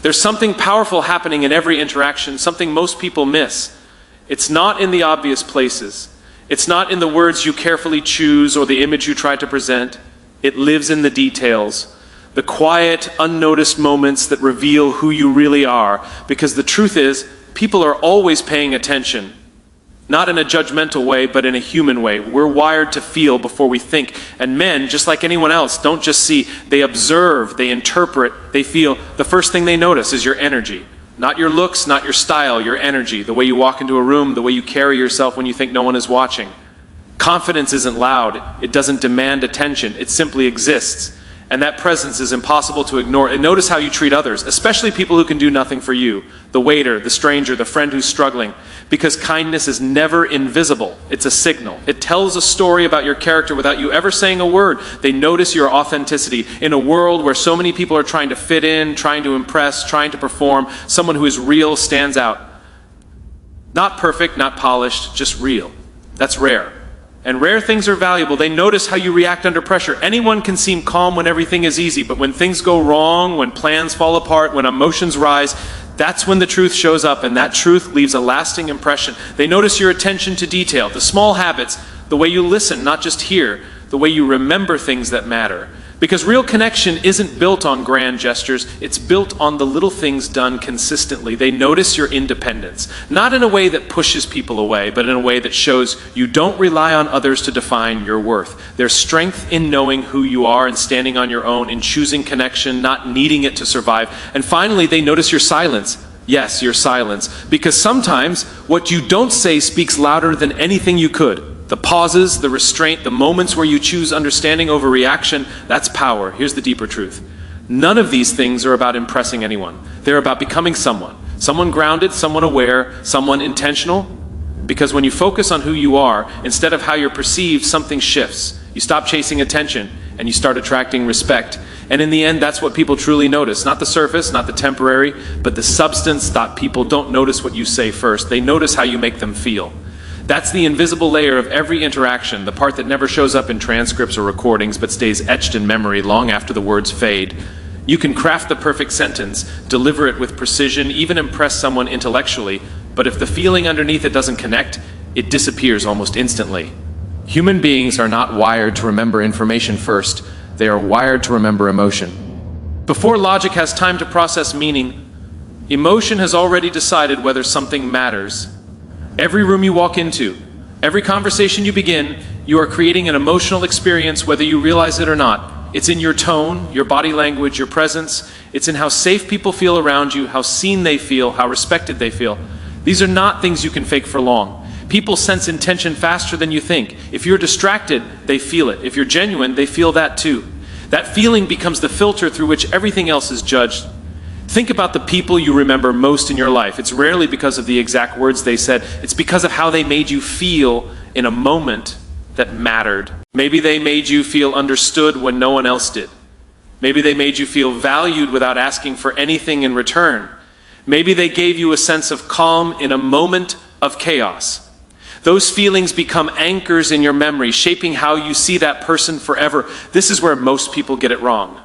There's something powerful happening in every interaction, something most people miss. It's not in the obvious places. It's not in the words you carefully choose or the image you try to present. It lives in the details, the quiet, unnoticed moments that reveal who you really are. Because the truth is, people are always paying attention. Not in a judgmental way, but in a human way. We're wired to feel before we think. And men, just like anyone else, don't just see. They observe, they interpret, they feel. The first thing they notice is your energy. Not your looks, not your style, your energy. The way you walk into a room, the way you carry yourself when you think no one is watching. Confidence isn't loud. It doesn't demand attention. It simply exists. And that presence is impossible to ignore. And notice how you treat others, especially people who can do nothing for you. The waiter, the stranger, the friend who's struggling. Because kindness is never invisible. It's a signal. It tells a story about your character without you ever saying a word. They notice your authenticity. In a world where so many people are trying to fit in, trying to impress, trying to perform, someone who is real stands out. Not perfect, not polished, just real. That's rare. And rare things are valuable. They notice how you react under pressure. Anyone can seem calm when everything is easy, but when things go wrong, when plans fall apart, when emotions rise, that's when the truth shows up, and that truth leaves a lasting impression. They notice your attention to detail, the small habits, the way you listen, not just hear, the way you remember things that matter. Because real connection isn't built on grand gestures, it's built on the little things done consistently. They notice your independence, not in a way that pushes people away, but in a way that shows you don't rely on others to define your worth. There's strength in knowing who you are and standing on your own, in choosing connection, not needing it to survive. And finally, they notice your silence. Yes, your silence. Because sometimes what you don't say speaks louder than anything you could. The pauses, the restraint, the moments where you choose understanding over reaction, that's power. Here's the deeper truth. None of these things are about impressing anyone. They're about becoming someone. Someone grounded, someone aware, someone intentional. Because when you focus on who you are, instead of how you're perceived, something shifts. You stop chasing attention, and you start attracting respect. And in the end, that's what people truly notice. Not the surface, not the temporary, but the substance. People don't notice what you say first. They notice how you make them feel. That's the invisible layer of every interaction, the part that never shows up in transcripts or recordings, but stays etched in memory long after the words fade. You can craft the perfect sentence, deliver it with precision, even impress someone intellectually, but if the feeling underneath it doesn't connect, it disappears almost instantly. Human beings are not wired to remember information first. They are wired to remember emotion. Before logic has time to process meaning, emotion has already decided whether something matters. Every room you walk into, every conversation you begin, you are creating an emotional experience whether you realize it or not. It's in your tone, your body language, your presence. It's in how safe people feel around you, how seen they feel, how respected they feel. These are not things you can fake for long. People sense intention faster than you think. If you're distracted, they feel it. If you're genuine, they feel that too. That feeling becomes the filter through which everything else is judged. Think about the people you remember most in your life. It's rarely because of the exact words they said. It's because of how they made you feel in a moment that mattered. Maybe they made you feel understood when no one else did. Maybe they made you feel valued without asking for anything in return. Maybe they gave you a sense of calm in a moment of chaos. Those feelings become anchors in your memory, shaping how you see that person forever. This is where most people get it wrong.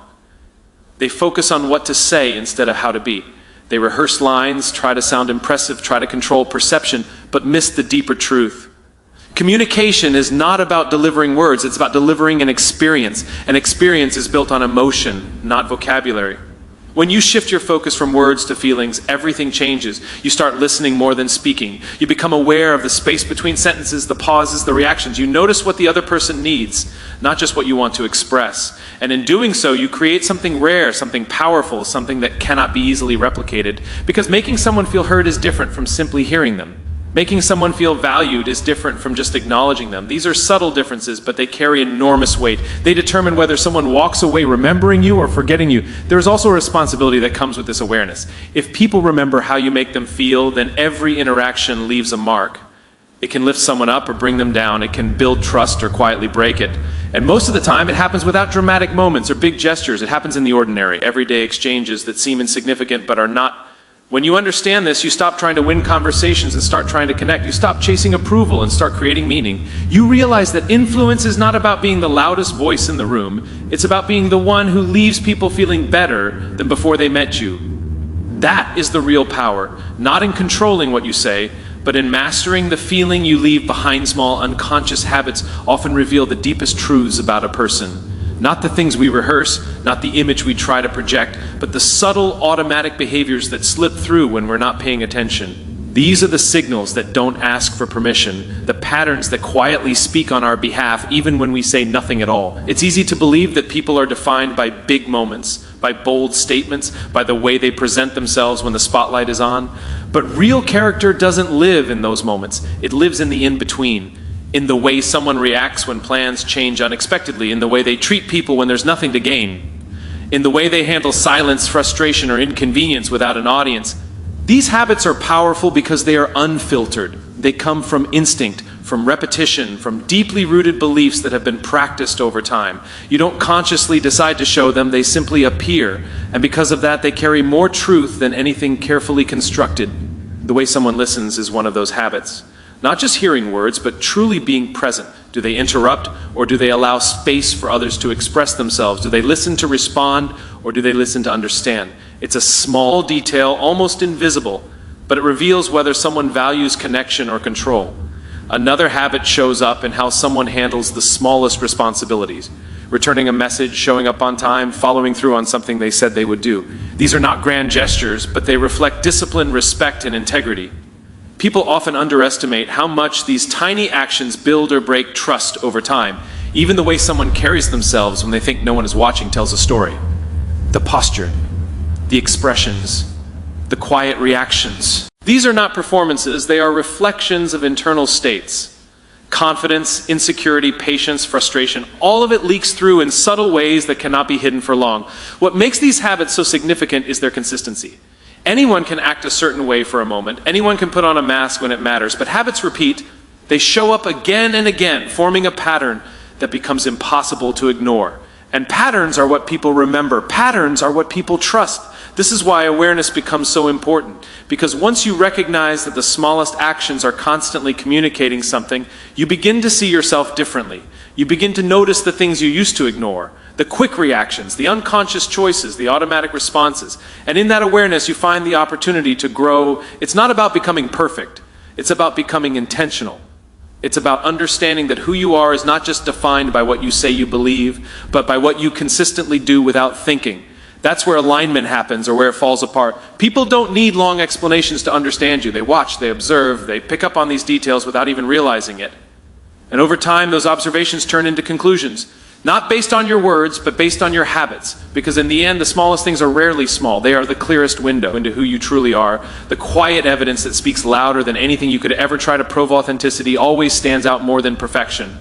They focus on what to say instead of how to be. They rehearse lines, try to sound impressive, try to control perception, but miss the deeper truth. Communication is not about delivering words, it's about delivering an experience. An experience is built on emotion, not vocabulary. When you shift your focus from words to feelings, everything changes. You start listening more than speaking. You become aware of the space between sentences, the pauses, the reactions. You notice what the other person needs, not just what you want to express. And in doing so, you create something rare, something powerful, something that cannot be easily replicated. Because making someone feel heard is different from simply hearing them. Making someone feel valued is different from just acknowledging them. These are subtle differences, but they carry enormous weight. They determine whether someone walks away remembering you or forgetting you. There is also a responsibility that comes with this awareness. If people remember how you make them feel, then every interaction leaves a mark. It can lift someone up or bring them down. It can build trust or quietly break it. And most of the time, it happens without dramatic moments or big gestures. It happens in the ordinary, everyday exchanges that seem insignificant but are not. When you understand this, you stop trying to win conversations and start trying to connect. You stop chasing approval and start creating meaning. You realize that influence is not about being the loudest voice in the room. It's about being the one who leaves people feeling better than before they met you. That is the real power, not in controlling what you say, but in mastering the feeling you leave behind. Small unconscious habits often reveal the deepest truths about a person. Not the things we rehearse, not the image we try to project, but the subtle automatic behaviors that slip through when we're not paying attention. These are the signals that don't ask for permission, the patterns that quietly speak on our behalf even when we say nothing at all. It's easy to believe that people are defined by big moments, by bold statements, by the way they present themselves when the spotlight is on. But real character doesn't live in those moments. It lives in the in-between. In the way someone reacts when plans change unexpectedly, in the way they treat people when there's nothing to gain, in the way they handle silence, frustration, or inconvenience without an audience. These habits are powerful because they are unfiltered. They come from instinct, from repetition, from deeply rooted beliefs that have been practiced over time. You don't consciously decide to show them, they simply appear. And because of that, they carry more truth than anything carefully constructed. The way someone listens is one of those habits. Not just hearing words, but truly being present. Do they interrupt, or do they allow space for others to express themselves? Do they listen to respond, or do they listen to understand? It's a small detail, almost invisible, but it reveals whether someone values connection or control. Another habit shows up in how someone handles the smallest responsibilities. Returning a message, showing up on time, following through on something they said they would do. These are not grand gestures, but they reflect discipline, respect, and integrity. People often underestimate how much these tiny actions build or break trust over time. Even the way someone carries themselves when they think no one is watching tells a story. The posture, the expressions, the quiet reactions. These are not performances, they are reflections of internal states. Confidence, insecurity, patience, frustration, all of it leaks through in subtle ways that cannot be hidden for long. What makes these habits so significant is their consistency. Anyone can act a certain way for a moment. Anyone can put on a mask when it matters. But habits repeat. They show up again and again, forming a pattern that becomes impossible to ignore. And patterns are what people remember. Patterns are what people trust. This is why awareness becomes so important. Because once you recognize that the smallest actions are constantly communicating something, you begin to see yourself differently. You begin to notice the things you used to ignore. The quick reactions, the unconscious choices, the automatic responses. And in that awareness, you find the opportunity to grow. It's not about becoming perfect. It's about becoming intentional. It's about understanding that who you are is not just defined by what you say you believe, but by what you consistently do without thinking. That's where alignment happens, or where it falls apart. People don't need long explanations to understand you. They watch, they observe, they pick up on these details without even realizing it. And over time, those observations turn into conclusions. Not based on your words, but based on your habits. Because in the end, the smallest things are rarely small. They are the clearest window into who you truly are. The quiet evidence that speaks louder than anything you could ever try to prove authenticity always stands out more than perfection.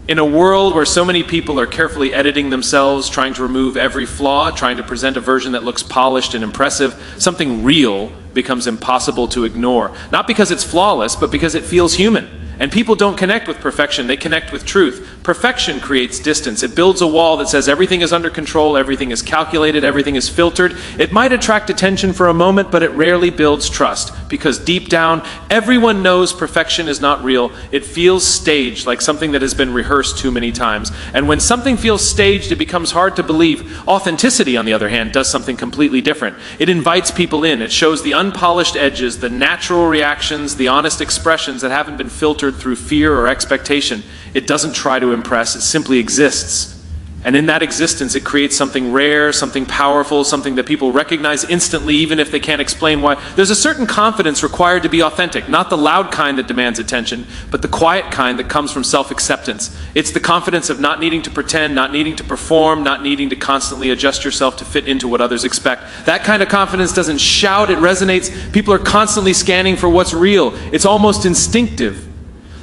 In a world where so many people are carefully editing themselves, trying to remove every flaw, trying to present a version that looks polished and impressive, something real becomes impossible to ignore. Not because it's flawless, but because it feels human. And people don't connect with perfection, they connect with truth. Perfection creates distance. It builds a wall that says everything is under control, everything is calculated, everything is filtered. It might attract attention for a moment, but it rarely builds trust. Because deep down, everyone knows perfection is not real. It feels staged, like something that has been rehearsed too many times. And when something feels staged, it becomes hard to believe. Authenticity, on the other hand, does something completely different. It invites people in. It shows the unpolished edges, the natural reactions, the honest expressions that haven't been filtered through fear or expectation. It doesn't try to impress, it simply exists. And in that existence, it creates something rare, something powerful, something that people recognize instantly, even if they can't explain why. There's a certain confidence required to be authentic, not the loud kind that demands attention, but the quiet kind that comes from self-acceptance. It's the confidence of not needing to pretend, not needing to perform, not needing to constantly adjust yourself to fit into what others expect. That kind of confidence doesn't shout, it resonates. People are constantly scanning for what's real. It's almost instinctive.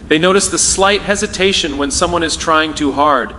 They notice the slight hesitation when someone is trying too hard.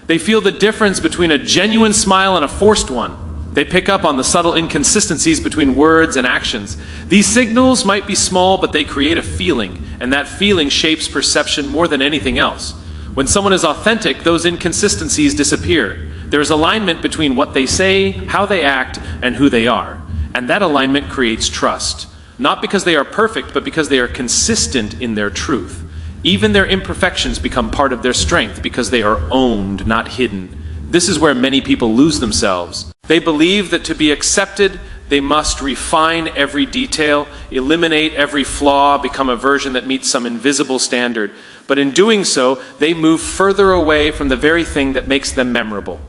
They feel the difference between a genuine smile and a forced one. They pick up on the subtle inconsistencies between words and actions. These signals might be small, but they create a feeling, and that feeling shapes perception more than anything else. When someone is authentic, those inconsistencies disappear. There is alignment between what they say, how they act, and who they are. And that alignment creates trust. Not because they are perfect, but because they are consistent in their truth. Even their imperfections become part of their strength because they are owned, not hidden. This is where many people lose themselves. They believe that to be accepted, They must refine every detail, eliminate every flaw, become a version that meets some invisible standard. But in doing so, they move further away from the very thing that makes them memorable.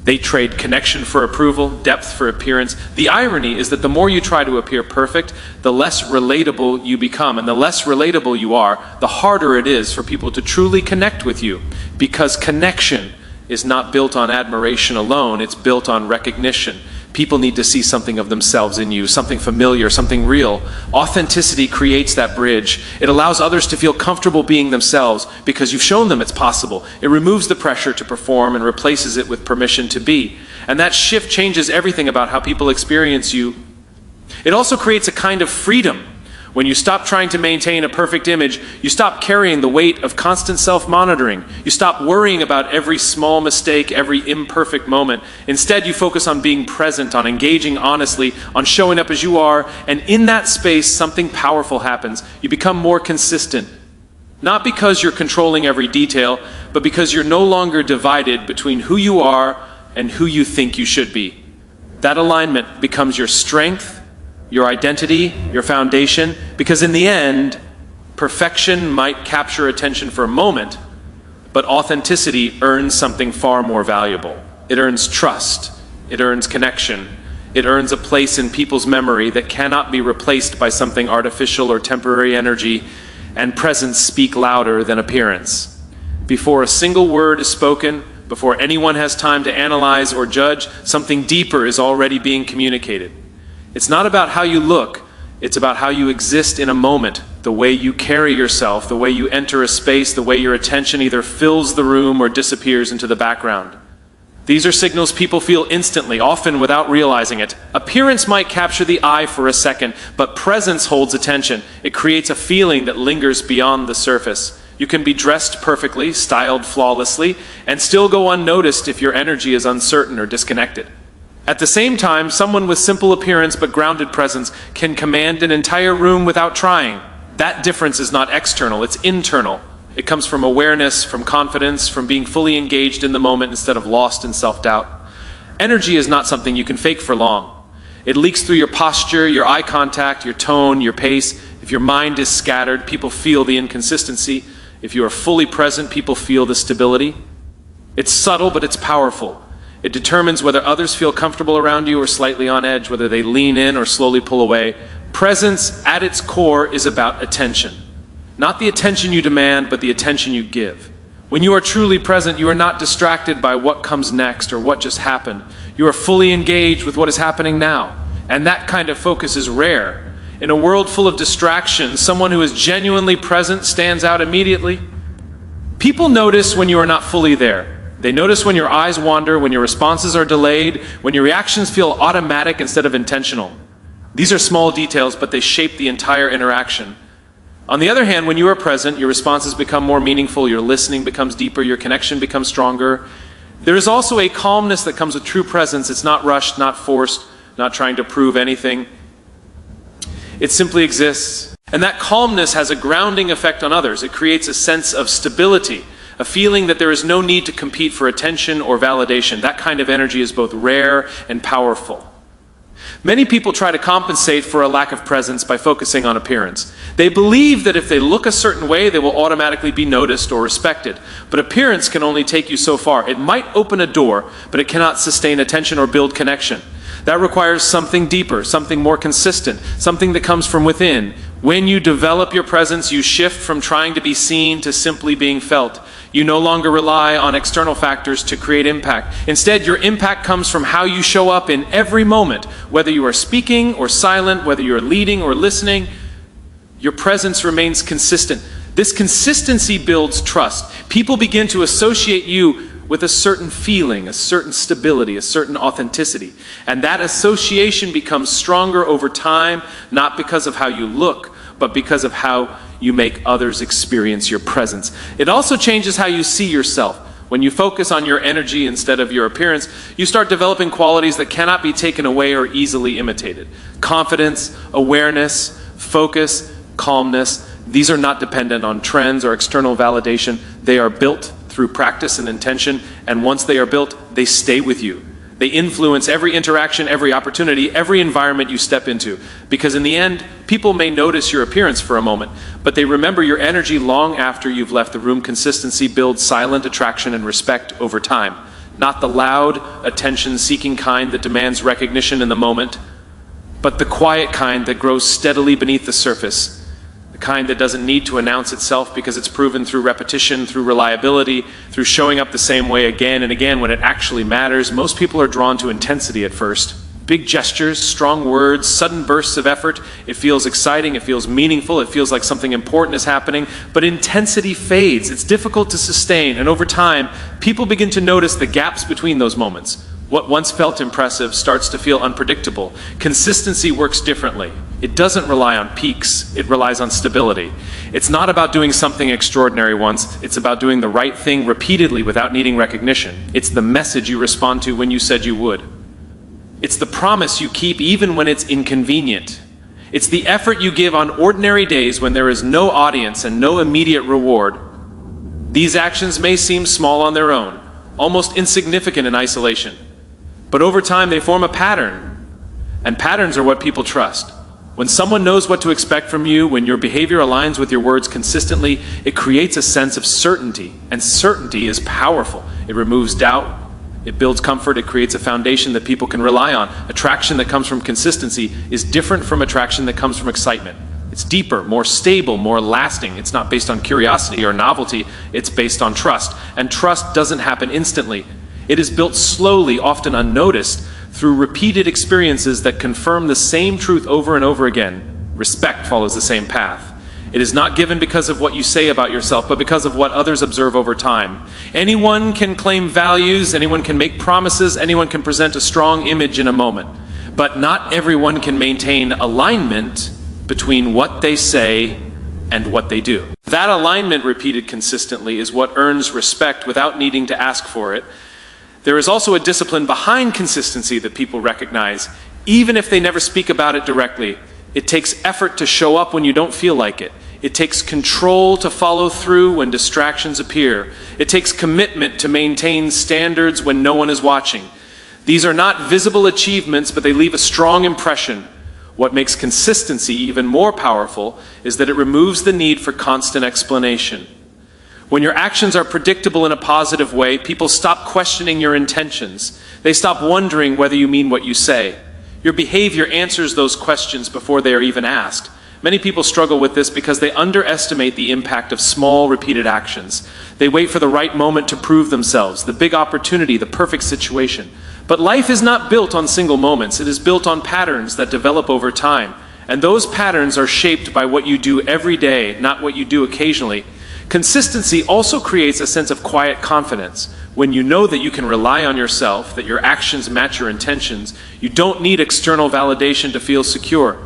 They trade connection for approval, depth for appearance. The irony is that the more you try to appear perfect, the less relatable you become. And the less relatable you are, the harder it is for people to truly connect with you. Because connection is not built on admiration alone, it's built on recognition. People need to see something of themselves in you, something familiar, something real. Authenticity creates that bridge. It allows others to feel comfortable being themselves because you've shown them it's possible. It removes the pressure to perform and replaces it with permission to be. And that shift changes everything about how people experience you. It also creates a kind of freedom. When you stop trying to maintain a perfect image, you stop carrying the weight of constant self-monitoring. You stop worrying about every small mistake, every imperfect moment. Instead, you focus on being present, on engaging honestly, on showing up as you are, and in that space, something powerful happens. You become more consistent. Not because you're controlling every detail, but because you're no longer divided between who you are and who you think you should be. That alignment becomes your strength, your identity, your foundation, because in the end, perfection might capture attention for a moment, but authenticity earns something far more valuable. It earns trust, it earns connection, it earns a place in people's memory that cannot be replaced by something artificial or temporary energy, and presence speak louder than appearance. Before a single word is spoken, before anyone has time to analyze or judge, something deeper is already being communicated. It's not about how you look, it's about how you exist in a moment, the way you carry yourself, the way you enter a space, the way your attention either fills the room or disappears into the background. These are signals people feel instantly, often without realizing it. Appearance might capture the eye for a second, but presence holds attention. It creates a feeling that lingers beyond the surface. You can be dressed perfectly, styled flawlessly, and still go unnoticed if your energy is uncertain or disconnected. At the same time, someone with simple appearance but grounded presence can command an entire room without trying. That difference is not external, it's internal. It comes from awareness, from confidence, from being fully engaged in the moment instead of lost in self-doubt. Energy is not something you can fake for long. It leaks through your posture, your eye contact, your tone, your pace. If your mind is scattered, people feel the inconsistency. If you are fully present, people feel the stability. It's subtle, but it's powerful. It determines whether others feel comfortable around you or slightly on edge, whether they lean in or slowly pull away. Presence, at its core, is about attention. Not the attention you demand, but the attention you give. When you are truly present, you are not distracted by what comes next or what just happened. You are fully engaged with what is happening now. And that kind of focus is rare. In a world full of distractions, someone who is genuinely present stands out immediately. People notice when you are not fully there. They notice when your eyes wander, when your responses are delayed, when your reactions feel automatic instead of intentional. These are small details, but they shape the entire interaction. On the other hand, when you are present, your responses become more meaningful, your listening becomes deeper, your connection becomes stronger. There is also a calmness that comes with true presence. It's not rushed, not forced, not trying to prove anything. It simply exists. And that calmness has a grounding effect on others. It creates a sense of stability. A feeling that there is no need to compete for attention or validation. That kind of energy is both rare and powerful. Many people try to compensate for a lack of presence by focusing on appearance. They believe that if they look a certain way, they will automatically be noticed or respected. But appearance can only take you so far. It might open a door, but it cannot sustain attention or build connection. That requires something deeper, something more consistent, something that comes from within. When you develop your presence, you shift from trying to be seen to simply being felt. You no longer rely on external factors to create impact. Instead, your impact comes from how you show up in every moment. Whether you are speaking or silent, whether you are leading or listening, your presence remains consistent. This consistency builds trust. People begin to associate you with a certain feeling, a certain stability, a certain authenticity. And that association becomes stronger over time, not because of how you look, but because of how you make others experience your presence. It also changes how you see yourself. When you focus on your energy instead of your appearance, you start developing qualities that cannot be taken away or easily imitated. Confidence, awareness, focus, calmness. These are not dependent on trends or external validation. They are built through practice and intention, and once they are built, they stay with you. They influence every interaction, every opportunity, every environment you step into. Because in the end, people may notice your appearance for a moment, but they remember your energy long after you've left the room. Consistency builds silent attraction and respect over time. Not the loud, attention-seeking kind that demands recognition in the moment, but the quiet kind that grows steadily beneath the surface. The kind that doesn't need to announce itself because it's proven through repetition, through reliability, through showing up the same way again and again when it actually matters. Most people are drawn to intensity at first. Big gestures, strong words, sudden bursts of effort. It feels exciting, it feels meaningful, it feels like something important is happening. But intensity fades, it's difficult to sustain, and over time, people begin to notice the gaps between those moments. What once felt impressive starts to feel unpredictable. Consistency works differently. It doesn't rely on peaks, it relies on stability. It's not about doing something extraordinary once, it's about doing the right thing repeatedly without needing recognition. It's the message you respond to when you said you would. It's the promise you keep even when it's inconvenient. It's the effort you give on ordinary days when there is no audience and no immediate reward. These actions may seem small on their own, almost insignificant in isolation. But over time they form a pattern, and patterns are what people trust. When someone knows what to expect from you, when your behavior aligns with your words consistently, it creates a sense of certainty, and certainty is powerful. It removes doubt, it builds comfort, it creates a foundation that people can rely on. Attraction that comes from consistency is different from attraction that comes from excitement. It's deeper, more stable, more lasting. It's not based on curiosity or novelty, it's based on trust. And trust doesn't happen instantly. It is built slowly, often unnoticed, through repeated experiences that confirm the same truth over and over again. Respect follows the same path. It is not given because of what you say about yourself, but because of what others observe over time. Anyone can claim values, anyone can make promises, anyone can present a strong image in a moment. But not everyone can maintain alignment between what they say and what they do. That alignment repeated consistently is what earns respect without needing to ask for it. There is also a discipline behind consistency that people recognize, even if they never speak about it directly. It takes effort to show up when you don't feel like it. It takes control to follow through when distractions appear. It takes commitment to maintain standards when no one is watching. These are not visible achievements, but they leave a strong impression. What makes consistency even more powerful is that it removes the need for constant explanation. When your actions are predictable in a positive way, people stop questioning your intentions. They stop wondering whether you mean what you say. Your behavior answers those questions before they are even asked. Many people struggle with this because they underestimate the impact of small, repeated actions. They wait for the right moment to prove themselves, the big opportunity, the perfect situation. But life is not built on single moments. It is built on patterns that develop over time. And those patterns are shaped by what you do every day, not what you do occasionally. Consistency also creates a sense of quiet confidence. When you know that you can rely on yourself, that your actions match your intentions, you don't need external validation to feel secure.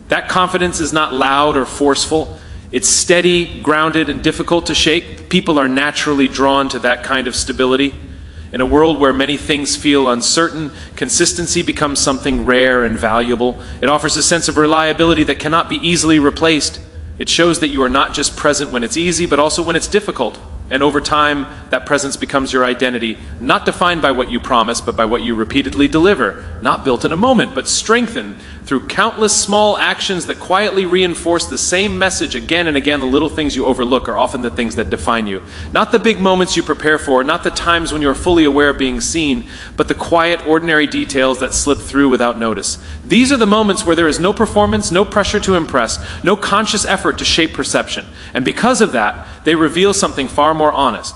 That confidence is not loud or forceful. It's steady, grounded, and difficult to shake. People are naturally drawn to that kind of stability. In a world where many things feel uncertain, consistency becomes something rare and valuable. It offers a sense of reliability that cannot be easily replaced. It shows that you are not just present when it's easy, but also when it's difficult. And over time, that presence becomes your identity, not defined by what you promise, but by what you repeatedly deliver. Not built in a moment, but strengthened through countless small actions that quietly reinforce the same message again and again. The little things you overlook are often the things that define you. Not the big moments you prepare for, not the times when you're fully aware of being seen, but the quiet, ordinary details that slip through without notice. These are the moments where there is no performance, no pressure to impress, no conscious effort to shape perception. And because of that, they reveal something far more honest.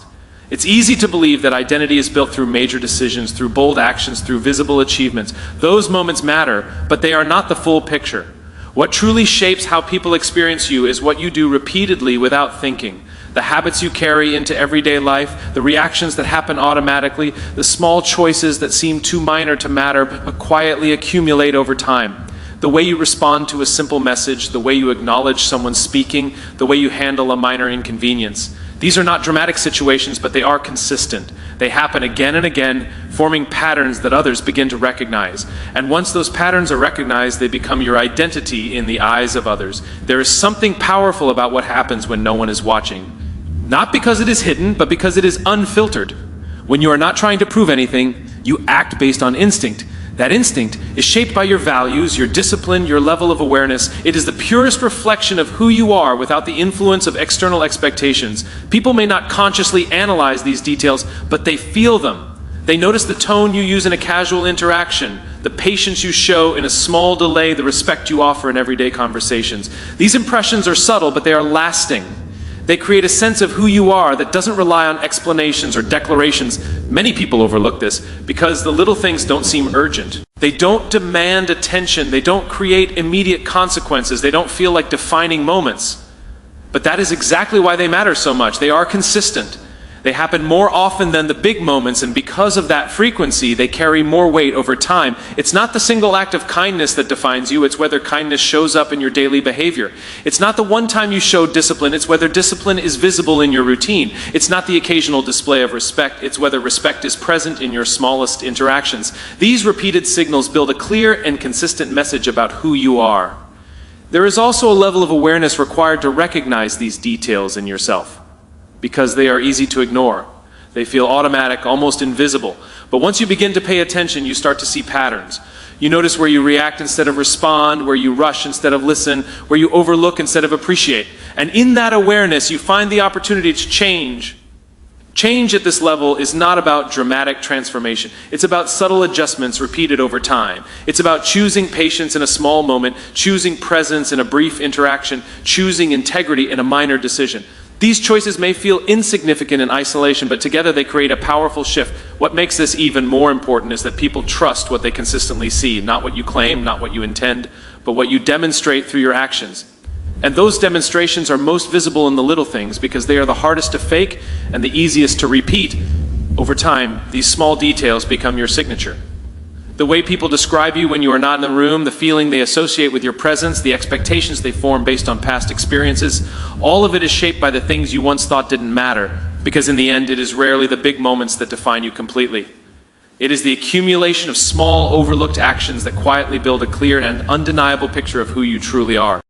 It's easy to believe that identity is built through major decisions, through bold actions, through visible achievements. Those moments matter, but they are not the full picture. What truly shapes how people experience you is what you do repeatedly without thinking. The habits you carry into everyday life, the reactions that happen automatically, the small choices that seem too minor to matter but quietly accumulate over time. The way you respond to a simple message, the way you acknowledge someone speaking, the way you handle a minor inconvenience. These are not dramatic situations, but they are consistent. They happen again and again, forming patterns that others begin to recognize. And once those patterns are recognized, they become your identity in the eyes of others. There is something powerful about what happens when no one is watching. Not because it is hidden, but because it is unfiltered. When you are not trying to prove anything, You act based on instinct. That instinct is shaped by your values, your discipline, your level of awareness. It is the purest reflection of who you are without the influence of external expectations. People may not consciously analyze these details, but they feel them. They notice the tone you use in a casual interaction, the patience you show in a small delay, the respect you offer in everyday conversations. These impressions are subtle, but they are lasting. They create a sense of who you are that doesn't rely on explanations or declarations. Many people overlook this because the little things don't seem urgent. They don't demand attention. They don't create immediate consequences. They don't feel like defining moments. But that is exactly why they matter so much. They are consistent. They happen more often than the big moments, and because of that frequency, they carry more weight over time. It's not the single act of kindness that defines you, it's whether kindness shows up in your daily behavior. It's not the one time you show discipline, it's whether discipline is visible in your routine. It's not the occasional display of respect, it's whether respect is present in your smallest interactions. These repeated signals build a clear and consistent message about who you are. There is also a level of awareness required to recognize these details in yourself, because they are easy to ignore. They feel automatic, almost invisible. But once you begin to pay attention, you start to see patterns. You notice where you react instead of respond, where you rush instead of listen, where you overlook instead of appreciate. And in that awareness, you find the opportunity to change. Change at this level is not about dramatic transformation. It's about subtle adjustments repeated over time. It's about choosing patience in a small moment, choosing presence in a brief interaction, choosing integrity in a minor decision. These choices may feel insignificant in isolation, but together they create a powerful shift. What makes this even more important is that people trust what they consistently see, not what you claim, not what you intend, but what you demonstrate through your actions. And those demonstrations are most visible in the little things because they are the hardest to fake and the easiest to repeat. Over time, these small details become your signature. The way people describe you when you are not in the room, the feeling they associate with your presence, the expectations they form based on past experiences, all of it is shaped by the things you once thought didn't matter, because in the end it is rarely the big moments that define you completely. It is the accumulation of small, overlooked actions that quietly build a clear and undeniable picture of who you truly are.